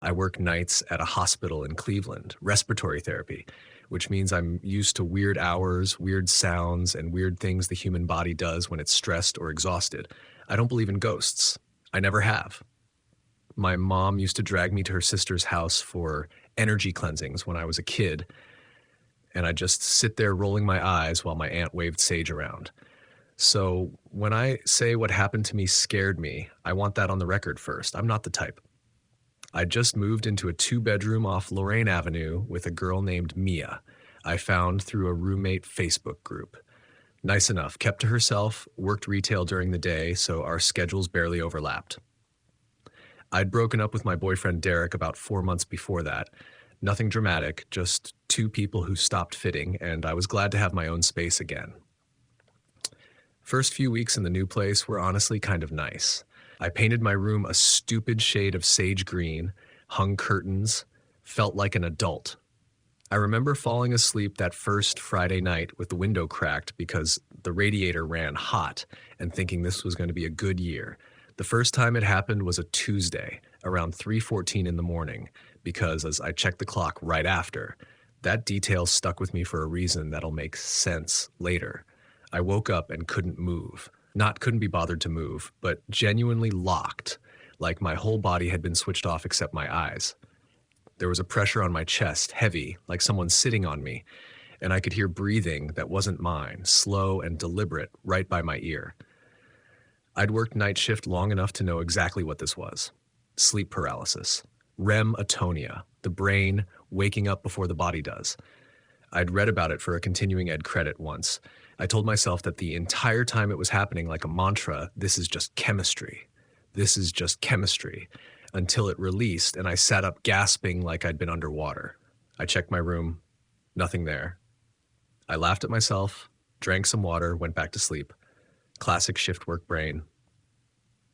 I work nights at a hospital in Cleveland, respiratory therapy, which means I'm used to weird hours, weird sounds, and weird things the human body does when it's stressed or exhausted. I don't believe in ghosts. I never have. My mom used to drag me to her sister's house for energy cleansings when I was a kid, and I'd just sit there rolling my eyes while my aunt waved sage around. So when I say what happened to me scared me, I want that on the record first. I'm not the type. I just moved into a 2-bedroom off Lorraine Avenue with a girl named Mia I found through a roommate Facebook group. Nice enough, kept to herself, worked retail during the day, so our schedules barely overlapped. I'd broken up with my boyfriend Derek about 4 months before that. Nothing dramatic, just two people who stopped fitting, and I was glad to have my own space again. First few weeks in the new place were honestly kind of nice. I painted my room a stupid shade of sage green, hung curtains, felt like an adult. I remember falling asleep that first Friday night with the window cracked because the radiator ran hot and thinking this was going to be a good year. The first time it happened was a Tuesday, around 3:14 in the morning, because as I checked the clock right after, that detail stuck with me for a reason that'll make sense later. I woke up and couldn't move. Not couldn't be bothered to move, but genuinely locked, like my whole body had been switched off except my eyes. There was a pressure on my chest, heavy, like someone sitting on me, and I could hear breathing that wasn't mine, slow and deliberate, right by my ear. I'd worked night shift long enough to know exactly what this was. Sleep paralysis. REM atonia, the brain waking up before the body does. I'd read about it for a continuing ed credit once. I told myself that the entire time it was happening like a mantra, this is just chemistry. This is just chemistry. Until it released and I sat up gasping like I'd been underwater. I checked my room. Nothing there. I laughed at myself, drank some water, went back to sleep. Classic shift work brain.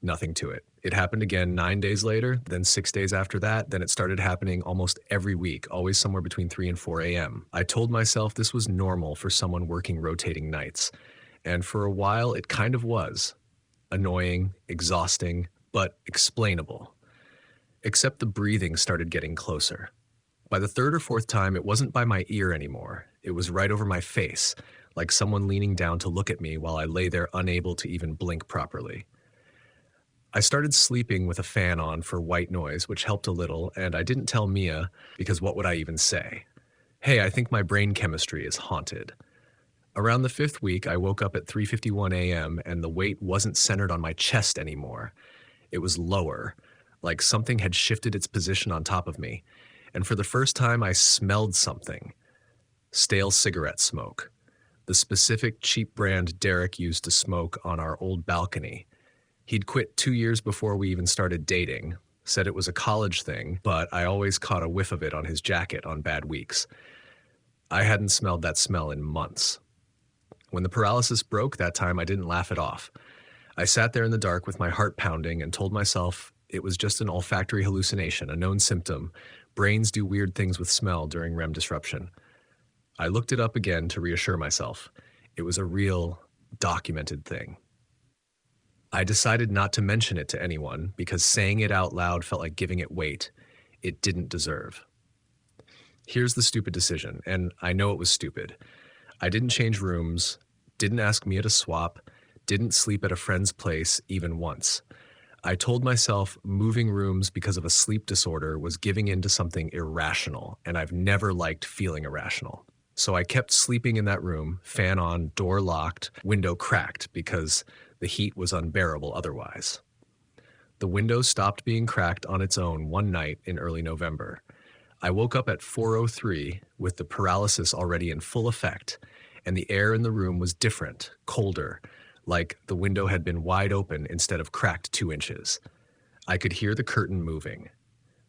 Nothing to it. It happened again 9 days later, then 6 days after that, then it started happening almost every week, always somewhere between 3 and 4 a.m. I told myself this was normal for someone working rotating nights. And for a while, it kind of was. Annoying, exhausting, but explainable. Except the breathing started getting closer. By the third or fourth time, it wasn't by my ear anymore. It was right over my face, like someone leaning down to look at me while I lay there unable to even blink properly. I started sleeping with a fan on for white noise, which helped a little, and I didn't tell Mia because what would I even say? Hey, I think my brain chemistry is haunted. Around the 5th week, I woke up at 3:51 a.m. and the weight wasn't centered on my chest anymore. It was lower, like something had shifted its position on top of me. And for the first time, I smelled something. Stale cigarette smoke. The specific cheap brand Derek used to smoke on our old balcony. He'd quit 2 years before we even started dating, said it was a college thing, but I always caught a whiff of it on his jacket on bad weeks. I hadn't smelled that smell in months. When the paralysis broke that time, I didn't laugh it off. I sat there in the dark with my heart pounding and told myself it was just an olfactory hallucination, a known symptom. Brains do weird things with smell during REM disruption. I looked it up again to reassure myself. It was a real, documented thing. I decided not to mention it to anyone because saying it out loud felt like giving it weight it didn't deserve. Here's the stupid decision, and I know it was stupid. I didn't change rooms, didn't ask Mia to swap, didn't sleep at a friend's place even once. I told myself moving rooms because of a sleep disorder was giving in to something irrational, and I've never liked feeling irrational. So I kept sleeping in that room, fan on, door locked, window cracked, because the heat was unbearable otherwise. The window stopped being cracked on its own one night in early November. I woke up at 4:03 with the paralysis already in full effect, and the air in the room was different, colder, like the window had been wide open instead of cracked 2 inches. I could hear the curtain moving.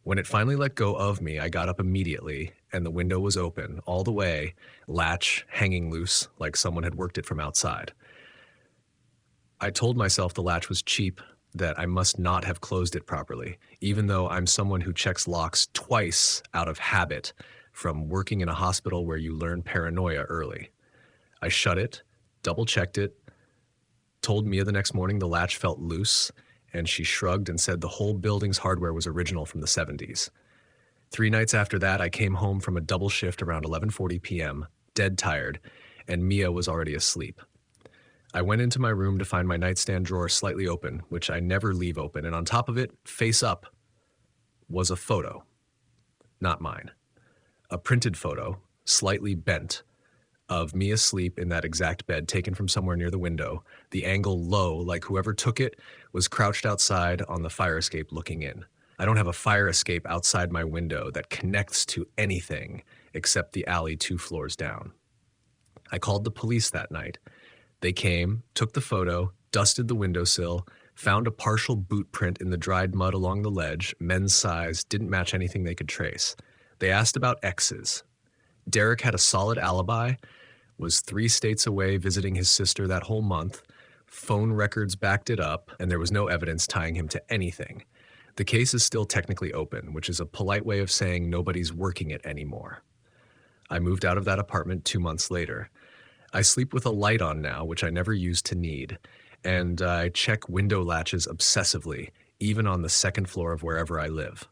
When it finally let go of me, I got up immediately, and the window was open all the way, latch hanging loose like someone had worked it from outside. I told myself the latch was cheap, that I must not have closed it properly, even though I'm someone who checks locks twice out of habit from working in a hospital where you learn paranoia early. I shut it, double-checked it, told Mia the next morning the latch felt loose, and she shrugged and said the whole building's hardware was original from the 70s. 3 nights after that, I came home from a double shift around 11:40 p.m., dead tired, and Mia was already asleep. I went into my room to find my nightstand drawer slightly open, which I never leave open, and on top of it, face up, was a photo. Not mine. A printed photo, slightly bent, of me asleep in that exact bed taken from somewhere near the window, the angle low, like whoever took it was crouched outside on the fire escape looking in. I don't have a fire escape outside my window that connects to anything except the alley 2 floors down. I called the police that night. They came, took the photo, dusted the windowsill, found a partial boot print in the dried mud along the ledge, men's size, didn't match anything they could trace. They asked about exes. Derek had a solid alibi, was 3 states away visiting his sister that whole month, phone records backed it up, and there was no evidence tying him to anything. The case is still technically open, which is a polite way of saying nobody's working it anymore. I moved out of that apartment 2 months later. I sleep with a light on now, which I never used to need, and I check window latches obsessively, even on the second floor of wherever I live.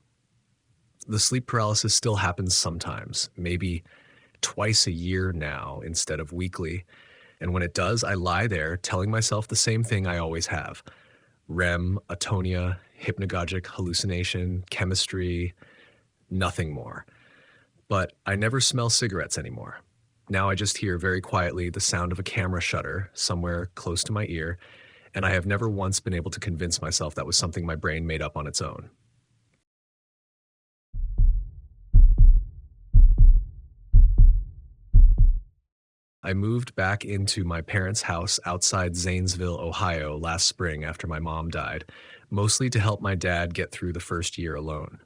The sleep paralysis still happens sometimes, maybe twice a year now instead of weekly, and when it does, I lie there telling myself the same thing I always have. REM, atonia, hypnagogic hallucination, chemistry, nothing more. But I never smell cigarettes anymore. Now I just hear very quietly the sound of a camera shutter somewhere close to my ear, and I have never once been able to convince myself that was something my brain made up on its own. I moved back into my parents' house outside Zanesville, Ohio last spring after my mom died, mostly to help my dad get through the first year alone.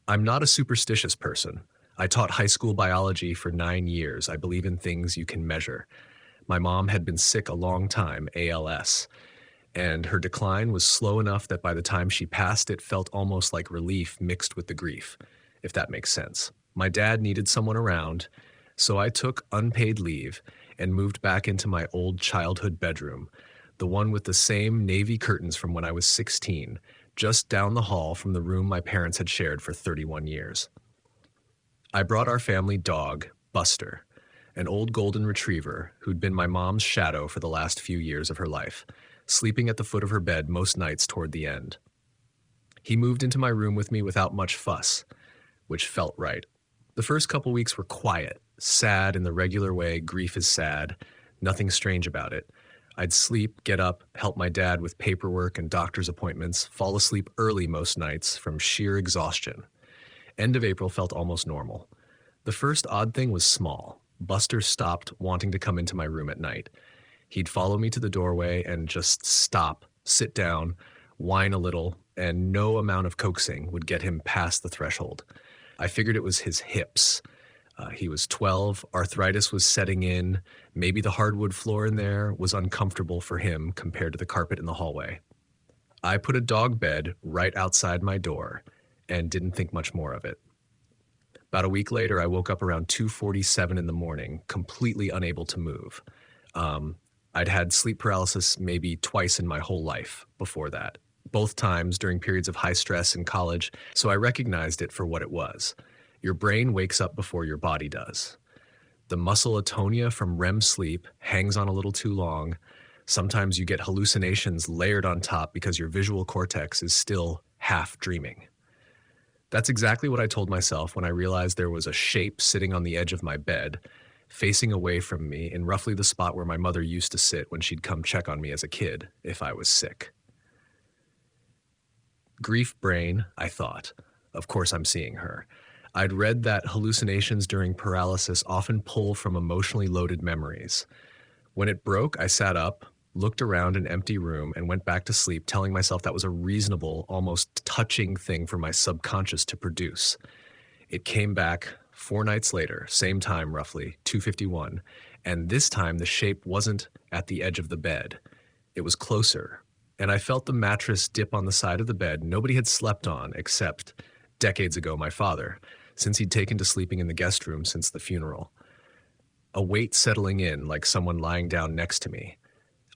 I'm not a superstitious person. I taught high school biology for 9 years. I believe in things you can measure. My mom had been sick a long time, ALS, and her decline was slow enough that by the time she passed, it felt almost like relief mixed with the grief, if that makes sense. My dad needed someone around, so I took unpaid leave and moved back into my old childhood bedroom, the one with the same navy curtains from when I was 16, just down the hall from the room my parents had shared for 31 years. I brought our family dog, Buster, an old golden retriever who'd been my mom's shadow for the last few years of her life, sleeping at the foot of her bed most nights toward the end. He moved into my room with me without much fuss, which felt right. The first couple weeks were quiet, sad in the regular way grief is sad, nothing strange about it. I'd sleep, get up, help my dad with paperwork and doctor's appointments, fall asleep early most nights from sheer exhaustion. End of April felt almost normal. The first odd thing was small. Buster stopped wanting to come into my room at night. He'd follow me to the doorway and just stop, sit down, whine a little, and no amount of coaxing would get him past the threshold. I figured it was his hips. He was 12, arthritis was setting in, maybe the hardwood floor in there was uncomfortable for him compared to the carpet in the hallway. I put a dog bed right outside my door and didn't think much more of it. About a week later, I woke up around 2:47 in the morning, completely unable to move. I'd had sleep paralysis maybe twice in my whole life before that, both times during periods of high stress in college, so I recognized it for what it was. Your brain wakes up before your body does. The muscle atonia from REM sleep hangs on a little too long. Sometimes you get hallucinations layered on top because your visual cortex is still half dreaming. That's exactly what I told myself when I realized there was a shape sitting on the edge of my bed, facing away from me in roughly the spot where my mother used to sit when she'd come check on me as a kid if I was sick. Grief brain, I thought. Of course I'm seeing her. I'd read that hallucinations during paralysis often pull from emotionally loaded memories. When it broke, I sat up, looked around an empty room, and went back to sleep, telling myself that was a reasonable, almost touching thing for my subconscious to produce. It came back 4 nights later, same time roughly, 2:51, and this time the shape wasn't at the edge of the bed. It was closer, and I felt the mattress dip on the side of the bed nobody had slept on except, decades ago, my father, since he'd taken to sleeping in the guest room since the funeral. A weight settling in like someone lying down next to me.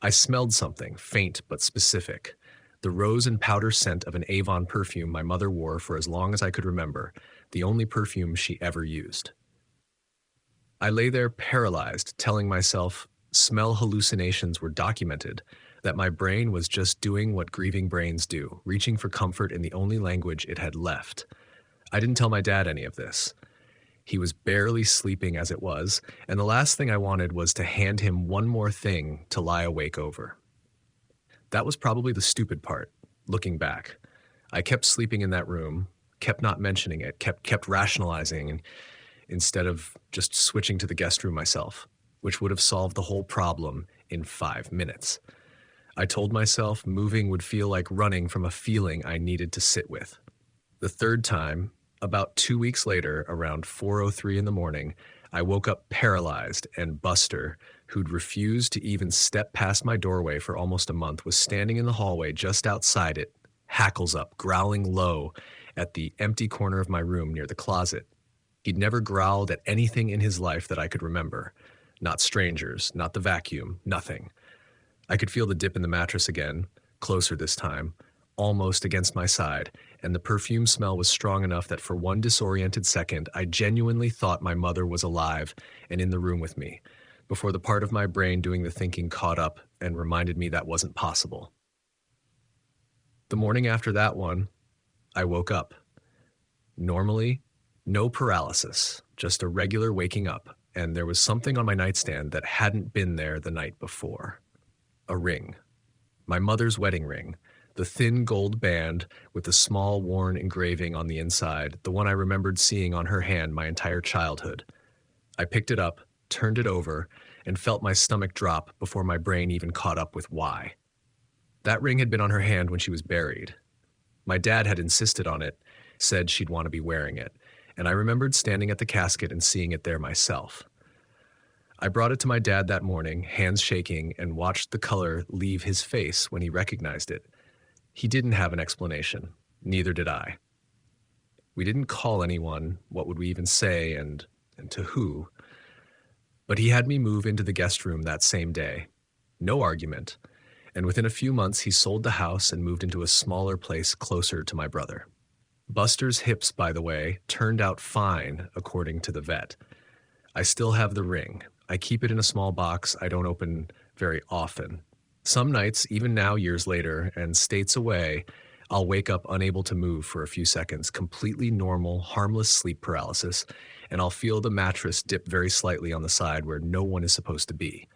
I smelled something, faint but specific. The rose and powder scent of an Avon perfume my mother wore for as long as I could remember, the only perfume she ever used. I lay there paralyzed, telling myself smell hallucinations were documented, that my brain was just doing what grieving brains do, reaching for comfort in the only language it had left. I didn't tell my dad any of this. He was barely sleeping as it was, and the last thing I wanted was to hand him one more thing to lie awake over. That was probably the stupid part, looking back. I kept sleeping in that room, kept not mentioning it, kept rationalizing instead of just switching to the guest room myself, which would have solved the whole problem in 5 minutes. I told myself moving would feel like running from a feeling I needed to sit with. The third time, about 2 weeks later, around 4:03 in the morning, I woke up paralyzed, and Buster, who'd refused to even step past my doorway for almost a month, was standing in the hallway just outside it, hackles up, growling low at the empty corner of my room near the closet. He'd never growled at anything in his life that I could remember. Not strangers, not the vacuum, nothing. I could feel the dip in the mattress again, closer this time, almost against my side, and the perfume smell was strong enough that for one disoriented second, I genuinely thought my mother was alive and in the room with me, before the part of my brain doing the thinking caught up and reminded me that wasn't possible. The morning after that one, I woke up. Normally, no paralysis, just a regular waking up, and there was something on my nightstand that hadn't been there the night before. A ring. My mother's wedding ring. The thin gold band with the small worn engraving on the inside, the one I remembered seeing on her hand my entire childhood. I picked it up, turned it over, and felt my stomach drop before my brain even caught up with why. That ring had been on her hand when she was buried. My dad had insisted on it, said she'd want to be wearing it, and I remembered standing at the casket and seeing it there myself. I brought it to my dad that morning, hands shaking, and watched the color leave his face when he recognized it. He didn't have an explanation. Neither did I. We didn't call anyone. What would we even say, and to who? But he had me move into the guest room that same day. No argument. And within a few months, he sold the house and moved into a smaller place closer to my brother. Buster's hips, by the way, turned out fine, according to the vet. I still have the ring. I keep it in a small box I don't open very often. Some nights, even now years later, and states away, I'll wake up unable to move for a few seconds, completely normal, harmless sleep paralysis, and I'll feel the mattress dip very slightly on the side where no one is supposed to be.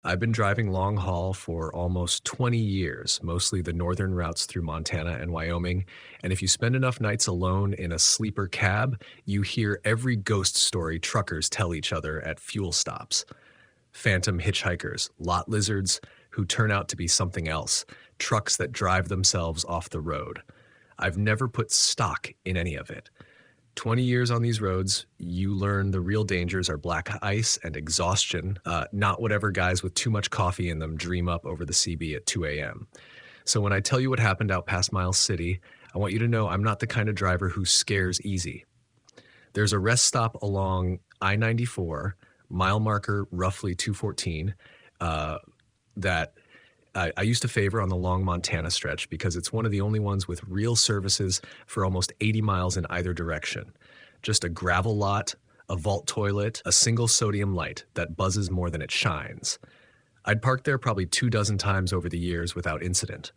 I've been driving long haul for almost 20 years, mostly the northern routes through Montana and Wyoming, and if you spend enough nights alone in a sleeper cab, you hear every ghost story truckers tell each other at fuel stops. Phantom hitchhikers, lot lizards who turn out to be something else, trucks that drive themselves off the road. I've never put stock in any of it. 20 years on these roads, you learn the real dangers are black ice and exhaustion, not whatever guys with too much coffee in them dream up over the CB at 2 a.m. So when I tell you what happened out past Miles City, I want you to know I'm not the kind of driver who scares easy. There's a rest stop along I-94, mile marker roughly 214, that I used to favor on the long Montana stretch because it's one of the only ones with real services for almost 80 miles in either direction. Just a gravel lot, a vault toilet, a single sodium light that buzzes more than it shines. I'd parked there probably 24 times over the years without incident.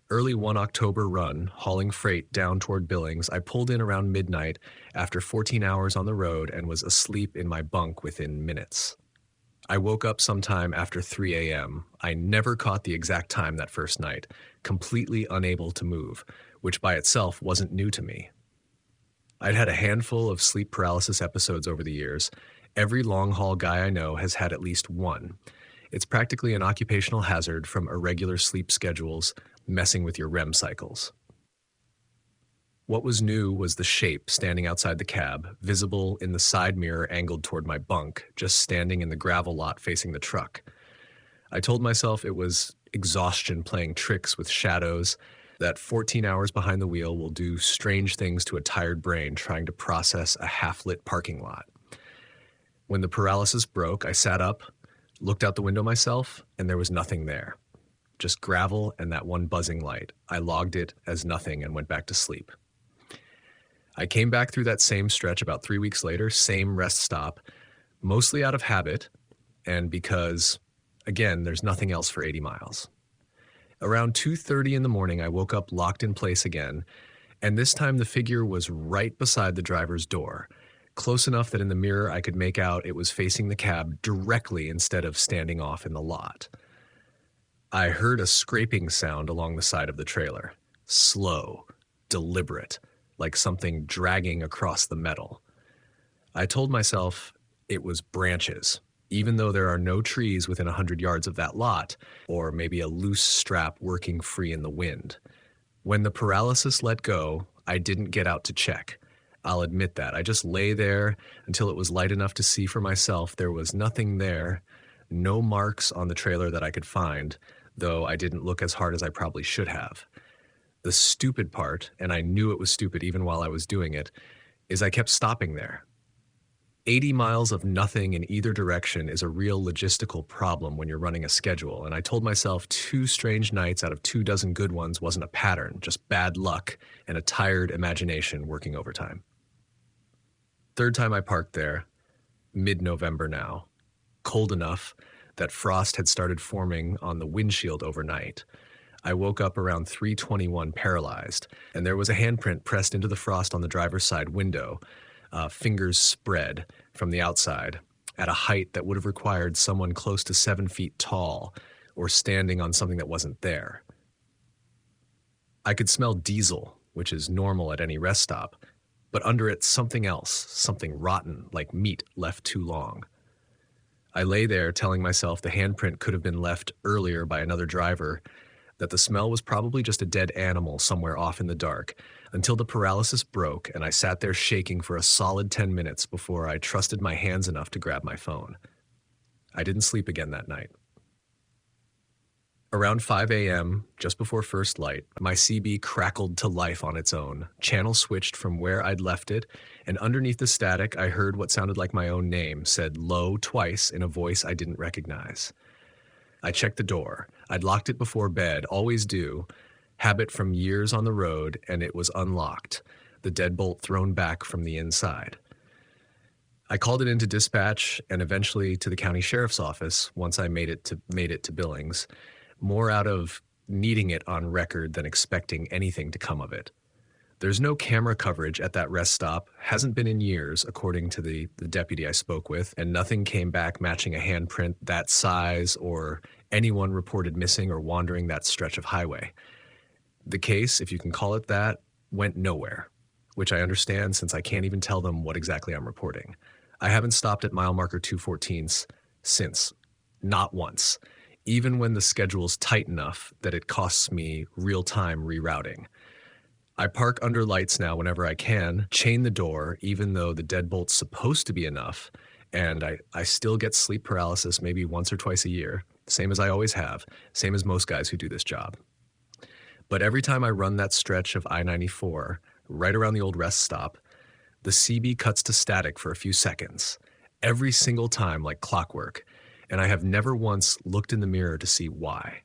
Early one October run, hauling freight down toward Billings, I pulled in around midnight after 14 hours on the road and was asleep in my bunk within minutes. I woke up sometime after 3 a.m. I never caught the exact time that first night, completely unable to move, which by itself wasn't new to me. I'd had a handful of sleep paralysis episodes over the years. Every long-haul guy I know has had at least one. It's practically an occupational hazard from irregular sleep schedules messing with your REM cycles. What was new was the shape standing outside the cab, visible in the side mirror angled toward my bunk, just standing in the gravel lot facing the truck. I told myself it was exhaustion playing tricks with shadows, that 14 hours behind the wheel will do strange things to a tired brain trying to process a half-lit parking lot. When the paralysis broke, I sat up, looked out the window myself, and there was nothing there. just gravel and that one buzzing light. I logged it as nothing and went back to sleep. I came back through that same stretch about 3 weeks later, same rest stop, mostly out of habit and because, again, there's nothing else for 80 miles. Around 2:30 in the morning, I woke up locked in place again, and this time the figure was right beside the driver's door, close enough that in the mirror I could make out it was facing the cab directly instead of standing off in the lot. I heard a scraping sound along the side of the trailer, slow, deliberate, like something dragging across the metal. I told myself it was branches, even though there are no trees within 100 yards of that lot, or maybe a loose strap working free in the wind. When the paralysis let go, I didn't get out to check. I'll admit that. I just lay there until it was light enough to see for myself. There was nothing there, no marks on the trailer that I could find, though I didn't look as hard as I probably should have. The stupid part, and I knew it was stupid even while I was doing it, is I kept stopping there. 80 miles of nothing in either direction is a real logistical problem when you're running a schedule, and I told myself 2 strange nights out of 24 good ones wasn't a pattern, just bad luck and a tired imagination working overtime. Third time I parked there, mid-November now, cold enough that frost had started forming on the windshield overnight. I woke up around 3:21 paralyzed, and there was a handprint pressed into the frost on the driver's side window, fingers spread from the outside at a height that would have required someone close to 7 feet tall or standing on something that wasn't there. I could smell diesel, which is normal at any rest stop, but under it something else, something rotten, like meat left too long. I lay there telling myself the handprint could have been left earlier by another driver, that the smell was probably just a dead animal somewhere off in the dark, until the paralysis broke and I sat there shaking for a solid 10 minutes before I trusted my hands enough to grab my phone. I didn't sleep again that night. Around 5 a.m., just before first light, my CB crackled to life on its own, channel switched from where I'd left it, and underneath the static I heard what sounded like my own name, said low twice in a voice I didn't recognize. I checked the door. I'd locked it before bed, always do, habit from years on the road, and it was unlocked, the deadbolt thrown back from the inside. I called it into dispatch and eventually to the county sheriff's office once I made it to Billings, more out of needing it on record than expecting anything to come of it. There's no camera coverage at that rest stop, hasn't been in years, according to the deputy I spoke with, and nothing came back matching a handprint that size or anyone reported missing or wandering that stretch of highway. The case, if you can call it that, went nowhere, which I understand since I can't even tell them what exactly I'm reporting. I haven't stopped at mile marker 214s since, not once, even when the schedule's tight enough that it costs me real-time rerouting. I park under lights now whenever I can, chain the door, even though the deadbolt's supposed to be enough, and I still get sleep paralysis maybe once or twice a year, same as I always have, same as most guys who do this job. But every time I run that stretch of I-94, right around the old rest stop, the CB cuts to static for a few seconds, every single time like clockwork, and I have never once looked in the mirror to see why.